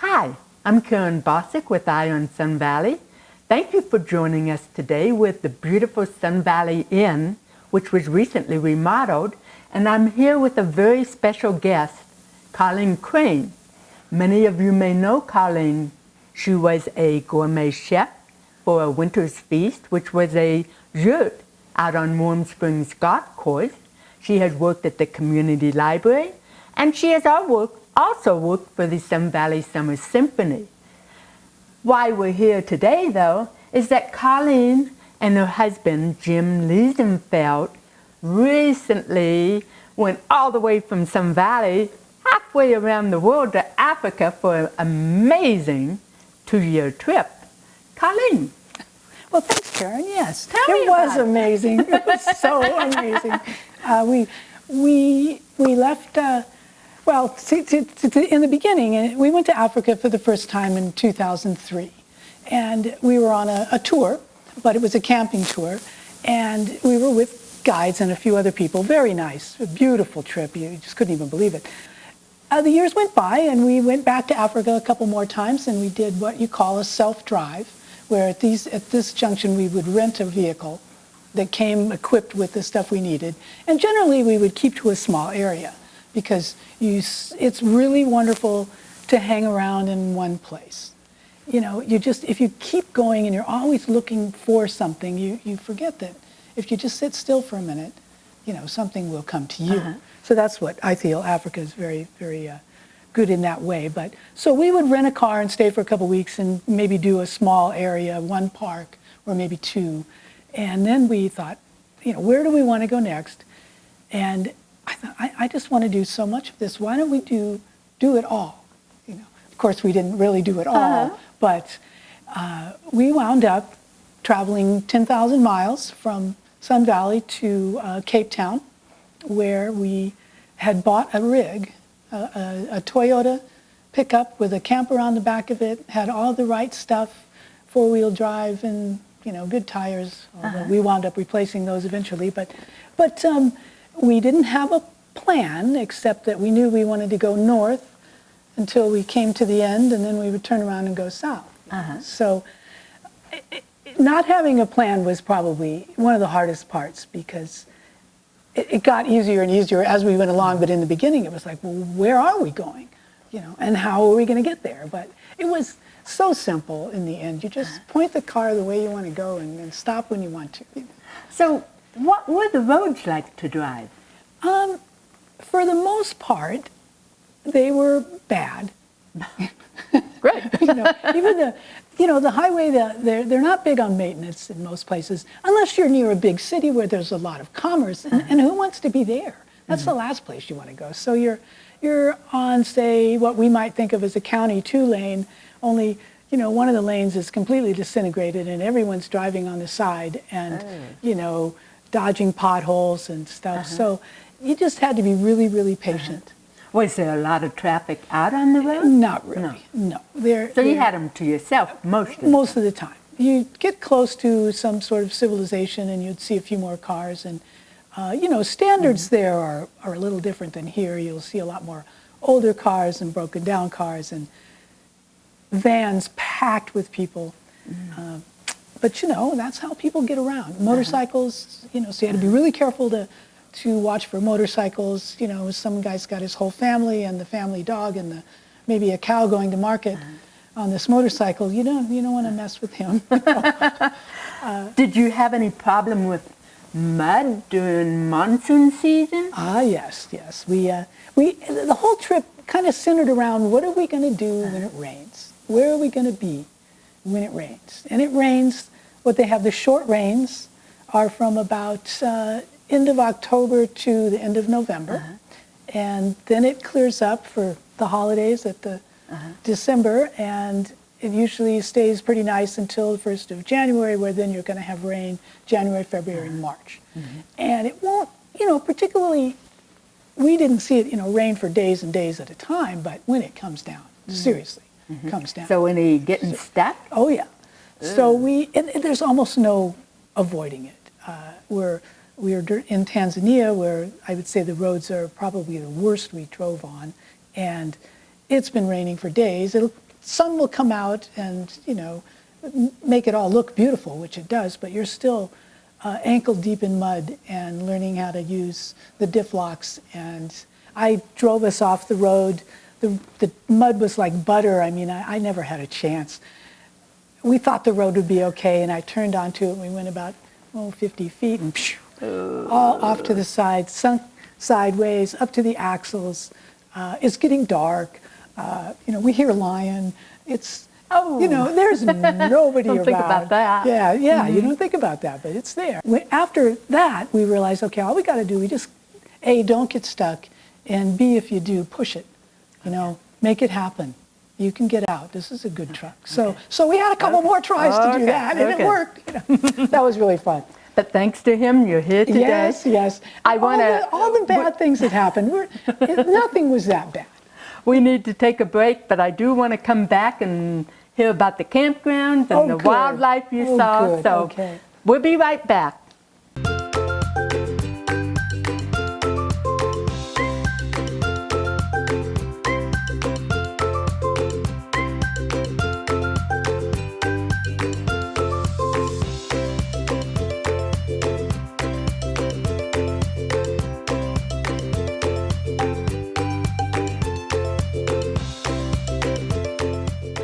Hi, I'm Karen Bossick with Eye on Sun Valley. Thank you for joining us today with the beautiful Sun Valley Inn, which was recently remodeled, and I'm here with a very special guest, Colleen Crain. Many of you may know Colleen. She was a gourmet chef for a winter's feast, which was a yurt out on Warm Springs Golf Course. She has worked at the community library, and she has also worked for the Sun Valley Summer Symphony. Why we're here today, though, is that Colleen and her husband, Jim Liesenfeld, recently went all the way from Sun Valley, halfway around the world to Africa for an amazing 2-year trip. Colleen. Well, thanks, Karen. Yes, it was amazing. It was so amazing. We left. In the beginning, we went to Africa for the first time in 2003, and we were on a tour, but it was a camping tour, and we were with guides and a few other people. Very nice, a beautiful trip. You just couldn't even believe it. The years went by, and we went back to Africa a couple more times, and we did what you call a self-drive, where at this junction we would rent a vehicle that came equipped with the stuff we needed, and generally we would keep to a small area because it's really wonderful to hang around in one place. You know, if you keep going and you're always looking for something, you forget that if you just sit still for a minute, something will come to you. So that's what I feel Africa is very, very good in that way. But so we would rent a car and stay for a couple weeks and maybe do a small area, one park or maybe two. And then we thought, where do we want to go next? And I thought, I just want to do so much of this. Why don't we do it all? Of course, we didn't really do it all, but we wound up traveling 10,000 miles from Sun Valley to Cape Town, where we had bought a rig, a Toyota pickup with a camper on the back of it, had all the right stuff, 4-wheel drive and good tires. We wound up replacing those eventually, but we didn't have a plan except that we knew we wanted to go north until we came to the end, and then we would turn around and go south. So not having a plan was probably one of the hardest parts because it got easier and easier as we went along, but in the beginning it was like, well, where are we going? And how are we going to get there? But it was so simple in the end. You just point the car the way you want to go and stop when you want to. So what were the roads like to drive? For the most part, they were bad. Great. Even the highway, they're not big on maintenance in most places, unless you're near a big city where there's a lot of commerce, and who wants to be there? That's the last place you want to go. So you're on, say, what we might think of as a County 2 lane, only, one of the lanes is completely disintegrated and everyone's driving on the side and, dodging potholes and stuff. So you just had to be really, really patient. Was there a lot of traffic out on the road? Not really, no. So you had them to yourself most of the time. You'd get close to some sort of civilization and you'd see a few more cars. And, standards there are a little different than here. You'll see a lot more older cars and broken down cars and vans packed with people. But, that's how people get around. Motorcycles, so you had to be really careful to watch for motorcycles. Some guy's got his whole family and the family dog and maybe a cow going to market on this motorcycle. You don't want to mess with him. Did you have any problem with mud during monsoon season? Yes. We the whole trip kind of centered around what are we going to do when it rains? Where are we going to be when it rains? And it rains. What they have, the short rains are from about end of October to the end of November. And then it clears up for the holidays at the December, and it usually stays pretty nice until the 1st of January, where then you're going to have rain January, February, and March. And it won't, particularly, we didn't see it, rain for days and days at a time, but when it comes down, seriously, comes down. So when are you getting stuck? Oh, yeah. So there's almost no avoiding it. We're in Tanzania, where I would say the roads are probably the worst we drove on, and it's been raining for days. It'll sun will come out and, you know, make it all look beautiful, which it does, but you're still ankle deep in mud and learning how to use the diff locks. And I drove us off the road. The mud was like butter. I mean, I never had a chance. We thought the road would be okay, and I turned onto it, and we went about 50 feet, and all off to the side, sunk sideways, up to the axles. It's getting dark. You know, we hear lion. It's, you know, there's nobody around. Don't think about that. Yeah, you don't think about that, but it's there. After that, we realized, okay, all we got to do, we just, A, don't get stuck, and B, if you do, push it. You know, make it happen. You can get out. This is a good truck. So we had a couple more tries to do that, and it worked. You know? That was really fun. But thanks to him, you're here today. Yes. I want to. All the bad things that happened, nothing was that bad. We need to take a break, but I do want to come back and hear about the campgrounds and the wildlife you saw. Good. So Okay. we'll be right back.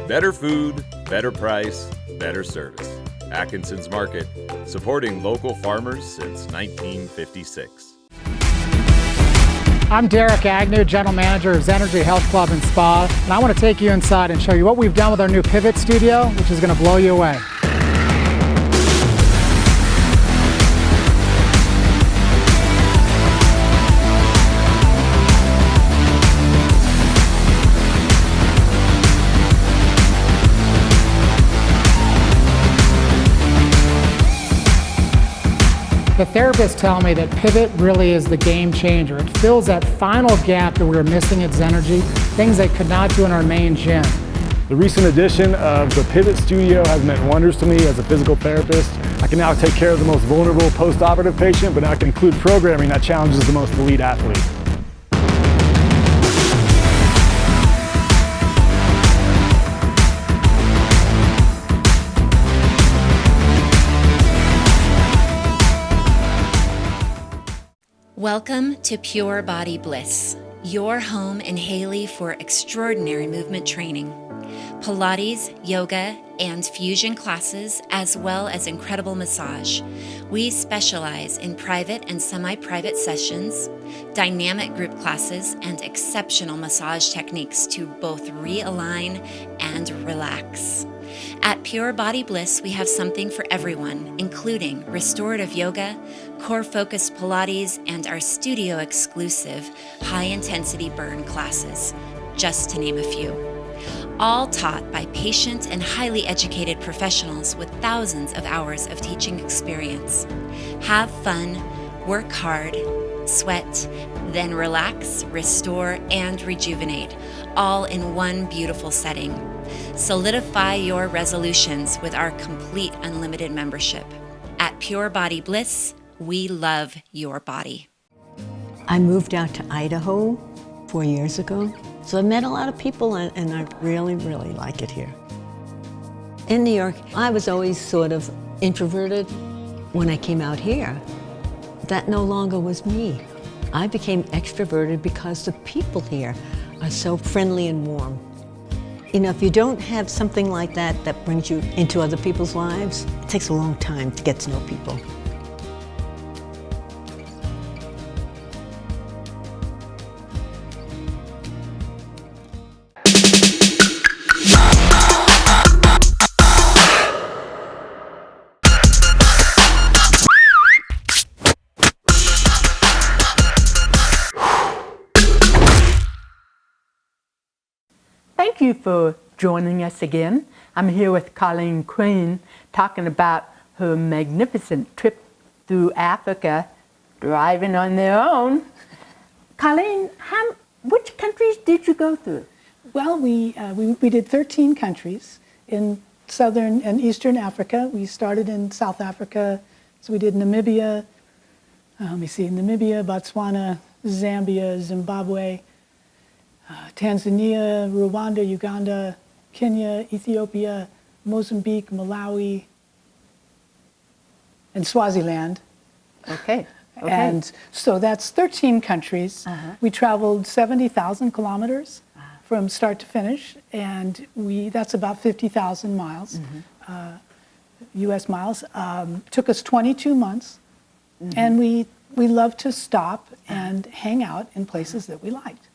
Better food, better price, better service. Atkinson's Market, supporting local farmers since 1956. I'm Derek Agnew, General Manager of Zenergy Health Club and Spa, and I want to take you inside and show you what we've done with our new Pivot Studio, which is going to blow you away. The therapists tell me that Pivot really is the game changer. It fills that final gap that we were missing at Zenergy, things they could not do in our main gym. The recent addition of the Pivot Studio has meant wonders to me as a physical therapist. I can now take care of the most vulnerable post-operative patient, but I can include programming that challenges the most elite athlete. Welcome to Pure Body Bliss, your home in Hailey for extraordinary movement training. Pilates, yoga, and fusion classes, as well as incredible massage. We specialize in private and semi-private sessions, dynamic group classes, and exceptional massage techniques to both realign and relax. At Pure Body Bliss, we have something for everyone, including restorative yoga, core-focused Pilates, and our studio-exclusive high-intensity burn classes, just to name a few. All taught by patient and highly educated professionals with thousands of hours of teaching experience. Have fun, work hard, sweat, then relax, restore, and rejuvenate, all in one beautiful setting. Solidify your resolutions with our complete unlimited membership. At Pure Body Bliss, we love your body. I moved out to Idaho 4 years ago, so I met a lot of people and I really, really like it here. In New York, I was always sort of introverted. When I came out here, that no longer was me. I became extroverted because the people here are so friendly and warm. You know, if you don't have something like that that brings you into other people's lives, it takes a long time to get to know people. Thank you for joining us again. I'm here with Colleen Crain talking about her magnificent trip through Africa, driving on their own. Colleen, which countries did you go through? Well, we did 13 countries in southern and eastern Africa. We started in South Africa, so we did Namibia, Namibia, Botswana, Zambia, Zimbabwe, Tanzania, Rwanda, Uganda, Kenya, Ethiopia, Mozambique, Malawi, and Swaziland. Okay. Okay. And so that's 13 countries. We traveled 70,000 kilometers from start to finish, and that's about 50,000 miles, U.S. miles. Took us 22 months, and we love to stop and hang out in places that we liked.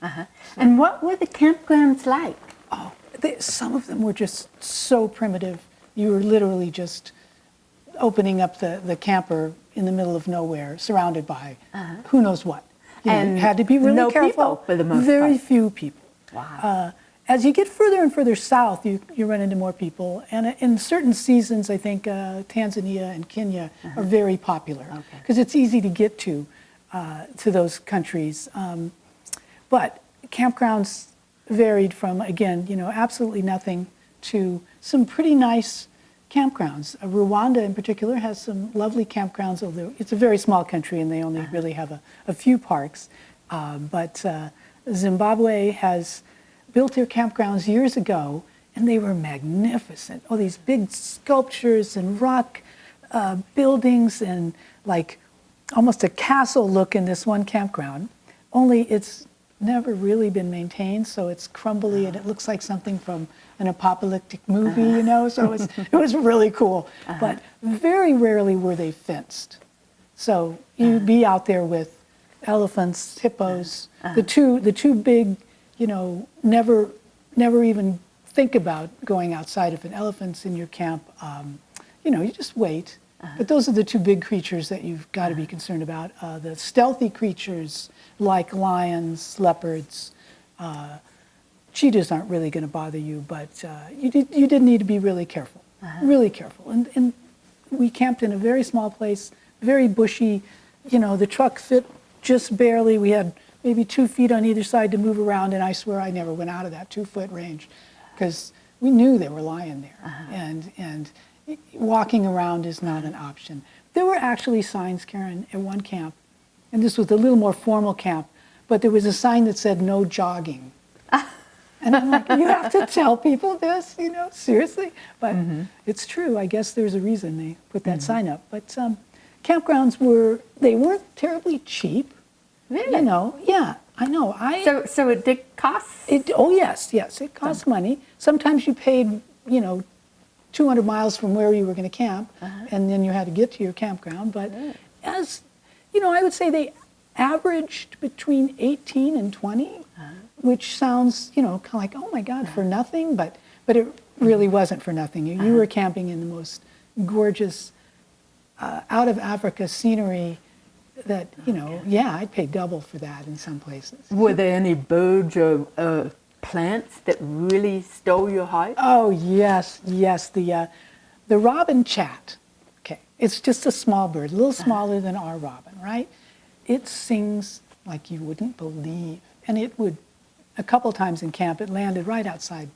And what were the campgrounds like? Oh, some of them were just so primitive. You were literally just opening up the camper in the middle of nowhere, surrounded by who knows what. You know, you had to be really no careful. People for the most Very part. few people. Wow. As you get further and further south, you run into more people. And in certain seasons, I think Tanzania and Kenya are very popular because it's easy to get to those countries. But campgrounds varied from, again, absolutely nothing to some pretty nice campgrounds. Rwanda in particular has some lovely campgrounds, although it's a very small country and they only really have a few parks. But Zimbabwe has built their campgrounds years ago, and they were magnificent. Oh, these big sculptures and rock buildings and like almost a castle look in this one campground, only it's never really been maintained, so it's crumbly and it looks like something from an apocalyptic movie, so it was really cool. But very rarely were they fenced. So you'd be out there with elephants, hippos, the two big, never even think about going outside if an elephant's in your camp. You just wait. But those are the two big creatures that you've got to be concerned about. The stealthy creatures like lions, leopards, cheetahs aren't really going to bother you, but you did need to be really careful, really careful. And we camped in a very small place, very bushy. The truck fit just barely. We had maybe 2 feet on either side to move around, and I swear I never went out of that 2-foot range because we knew they were lying there, and walking around is not an option. There were actually signs, Karen, at one camp, and this was a little more formal camp, but there was a sign that said no jogging. And I'm like, you have to tell people this, seriously? But it's true. I guess there's a reason they put that sign up. But campgrounds weren't terribly cheap. Really? Yeah, I know. So it did cost? Oh, yes, it cost money. Sometimes you paid, 200 miles from where you were going to camp, and then you had to get to your campground. But as, I would say they averaged between 18 and 20, which sounds, kind of like, oh my God, for nothing, but it really wasn't for nothing. You were camping in the most gorgeous, out of Africa scenery that, I'd pay double for that in some places. Were there any birds or plants that really stole your heart? Oh, yes. The robin chat, okay, it's just a small bird, a little smaller than our robin, right? It sings like you wouldn't believe. And it would, a couple times in camp, it landed right outside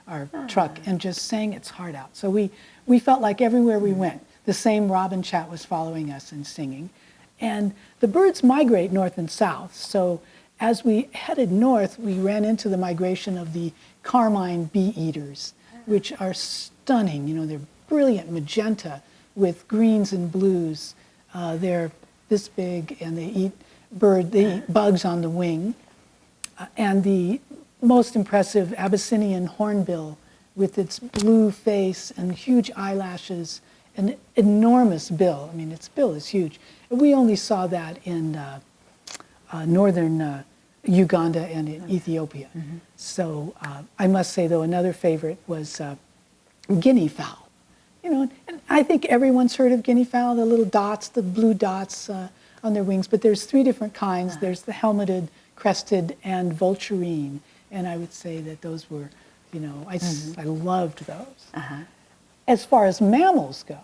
our truck and just sang its heart out. So we felt like everywhere we went, the same robin chat was following us and singing. And the birds migrate north and south. So as we headed north, we ran into the migration of the carmine bee eaters, which are stunning. They're brilliant magenta with greens and blues. They're this big, and they eat bugs on the wing. And the most impressive Abyssinian hornbill with its blue face and huge eyelashes, an enormous bill. I mean, its bill is huge. We only saw that in northern Uganda and in Ethiopia. So I must say, though, another favorite was guinea fowl. And I think everyone's heard of guinea fowl, the little dots, the blue dots on their wings, but there's 3 different kinds. There's the helmeted, crested, and vulturine. And I would say that those were, I loved those. As far as mammals go,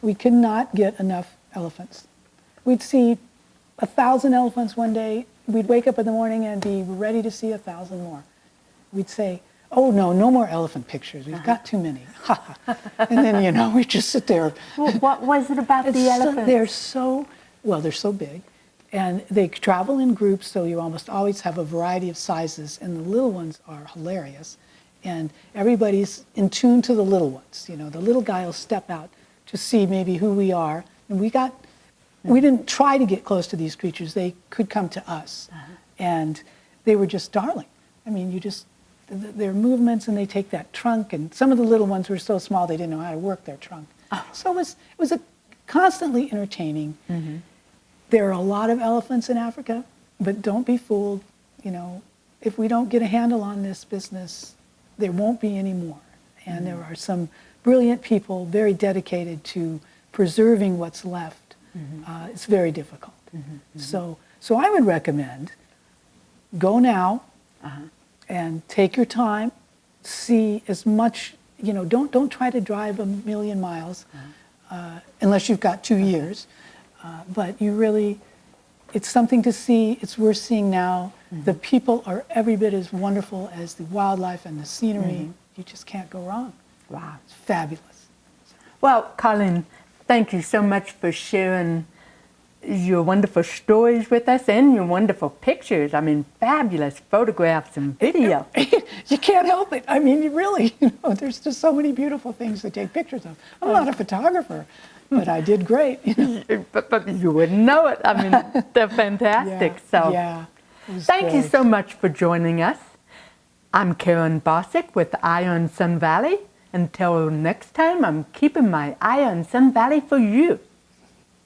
we could not get enough elephants. We'd see 1,000 elephants one day. We'd wake up in the morning and be ready to see 1,000 more. We'd say, oh, no more elephant pictures. We've got too many. And then, we just sit there. Well, what was it about the elephants? They're so big. And they travel in groups, so you almost always have a variety of sizes. And the little ones are hilarious. And everybody's in tune to the little ones. You know, the little guy will step out to see maybe who we are. And we didn't try to get close to these creatures. They could come to us. And they were just darling. I mean, their movements, and they take that trunk, and some of the little ones were so small they didn't know how to work their trunk. So it was a constantly entertaining. There are a lot of elephants in Africa, but don't be fooled. You know, if we don't get a handle on this business, there won't be any more. And there are some brilliant people very dedicated to preserving what's left. It's very difficult. So I would recommend go now and take your time, see as much, you know, don't try to drive 1,000,000 miles unless you've got 2 years. But you really, it's something to see. It's worth seeing now. The people are every bit as wonderful as the wildlife and the scenery. You just can't go wrong. Wow. It's fabulous. Well, Colleen, thank you so much for sharing your wonderful stories with us and your wonderful pictures. I mean, fabulous photographs and video. You can't help it. I mean, you know, there's just so many beautiful things to take pictures of. I'm not a photographer, but I did great. You know? but you wouldn't know it. I mean, they're fantastic. Thank you so much for joining us. I'm Karen Bossick with Eye on Sun Valley. Until next time, I'm keeping my eye on Sun Valley for you.